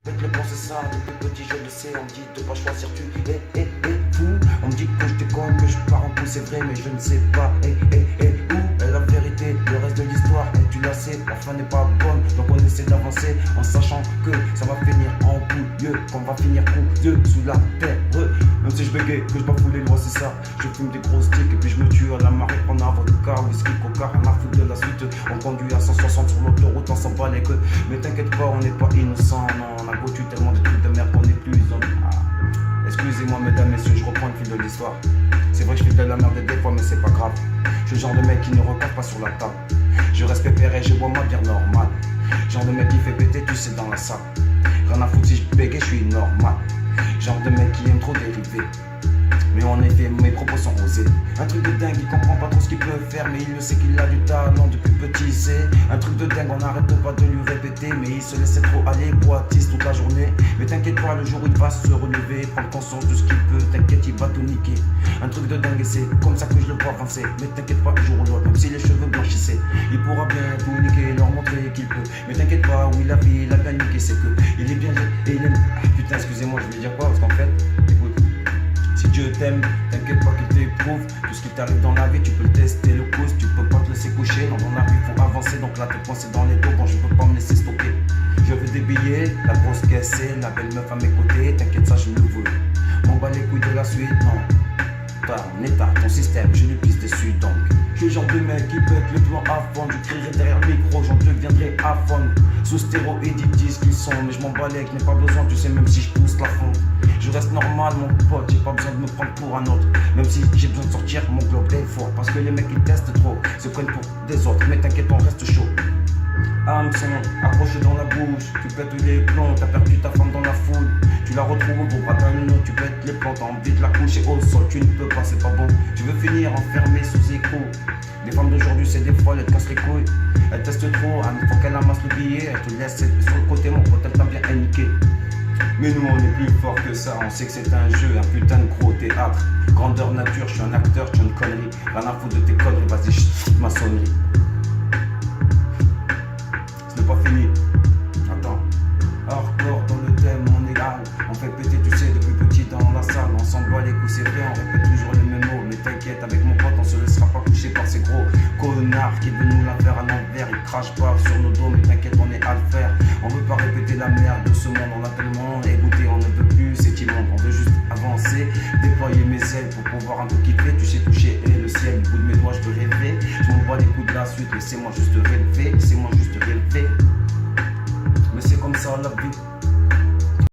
Avec le bon c'est ça, depuis petit je le sais, on me dit de pas choisir tu fou. On me dit que je déconne, que je pars en couille, c'est vrai mais je ne sais pas où est la vérité, le reste de l'histoire, tu la sais, la fin n'est pas bonne. Donc on essaie d'avancer en sachant que ça va finir en pouilleux, qu'on va finir couilleux sous la terre. Même si je bégaye, que je bafoue les lois, c'est ça. Je fume des gros sticks et puis je me tue à la marée. On a vodka, whisky, coca, rien à foutre de la suite. On conduit à 160 sur l'autoroute, on s'en bat les queues. Mais t'inquiète pas, on n'est pas innocent, non. On a goûté tellement de trucs de merde qu'on n'est plus Excusez-moi mesdames, messieurs, je reprends le fil de l'histoire. C'est vrai que je fais de la merde des fois, mais c'est pas grave. Je suis le genre de mec qui ne regarde pas sur la table. Je reste pépère et je bois ma bière normale. Genre de mec qui fait péter, tu sais, dans la salle. Rien à foutre si je bégaye, je suis normal. Genre de mec qui aime trop dériver. Mais en effet, mes propos sont osés. Un truc de dingue, il comprend pas trop ce qu'il peut faire, mais il le sait qu'il a du talent depuis petit, c'est un truc de dingue, on n'arrête pas de lui répéter, mais il se laissait trop aller, boitiste toute la journée. Mais t'inquiète pas, le jour où il va se relever, prendre conscience de ce qu'il peut, t'inquiète, il va tout niquer. Un truc de dingue et c'est comme ça que je le vois avancer. Mais t'inquiète pas, un jour ou l'autre, même si les cheveux blanchissaient, il pourra bien tout niquer, leur montrer qu'il peut. Mais t'inquiète pas, oui la vie, il a bien niqué, c'est que il est bien et il aime. Ah putain, excusez-moi, je voulais dire quoi, parce qu'en fait, écoute. Si Dieu t'aime, t'inquiète pas qu'il t'éprouve. Tout ce qui t'arrive dans la vie, tu peux le tester, le pouce. Tu peux pas te laisser coucher. Dans mon vie, faut avancer. Donc là, t'es coincé dans les dos. Bon, je peux pas me laisser stopper. Je veux des billets, la grosse caisse, la belle meuf à mes côtés. T'inquiète, ça, je le veux. M'en bats les couilles de la suite, non. Ton état, ton système, je lui pisse dessus donc. Je suis le genre de mec qui pète le plan à fond. Je crierai derrière le micro, j'en deviendrai à fond. Sous stéroïdes, ils disent qu'ils sont, mais je m'en bats les, n'ai pas besoin, tu sais, même si je pousse la fonte. Je reste normal, mon pote, j'ai pas besoin de me prendre pour un autre. Même si j'ai besoin de sortir mon globe est fort. Parce que les mecs ils testent trop, se prennent pour des autres. Mais t'inquiète, on reste chaud. Hameçon, accroché dans la bouche, tu pètes les plombs, t'as perdu ta femme dans la foule. Tu la retrouves au bras d'un autre, tu pètes les plombs, t'as envie de la coucher au sol, tu ne peux pas, c'est pas bon. Tu veux finir enfermé sous écho. Les femmes d'aujourd'hui, c'est des folles, elles te cassent les couilles. Elles testent trop, il faut qu'elles amassent le billet. Elles te laissent sur le côté, mon pote, elle t'a bien niqué. Mais nous on est plus fort que ça, on sait que c'est un jeu, un putain de gros théâtre. Grandeur nature, je suis un acteur, je suis une connerie. Rien à foutre de tes conneries, vas-y, chut, maçonnerie. Ce n'est pas fini. Attends. Hardcore dans le thème, on est là. On fait péter, tu sais, depuis petit dans la salle. On s'en bat les coups, c'est vrai, on répète toujours les mêmes mots. Mais t'inquiète, avec mon pote, on se laissera pas coucher par ces gros connards qui veulent nous la faire à l'envers. Ils crachent pas sur nos dos, mais t'inquiète, on est à le faire. On veut pas répéter la merde de ce monde, on a tellement égoutté, on ne veut plus cet immonde. On veut juste avancer, déployer mes ailes pour pouvoir un peu kiffer. Tu sais toucher et le ciel, du bout de mes doigts je veux rêver. Je m'envoie les coups de la suite, laissez-moi juste rêver, laissez-moi juste rêver. Mais c'est comme ça la vie.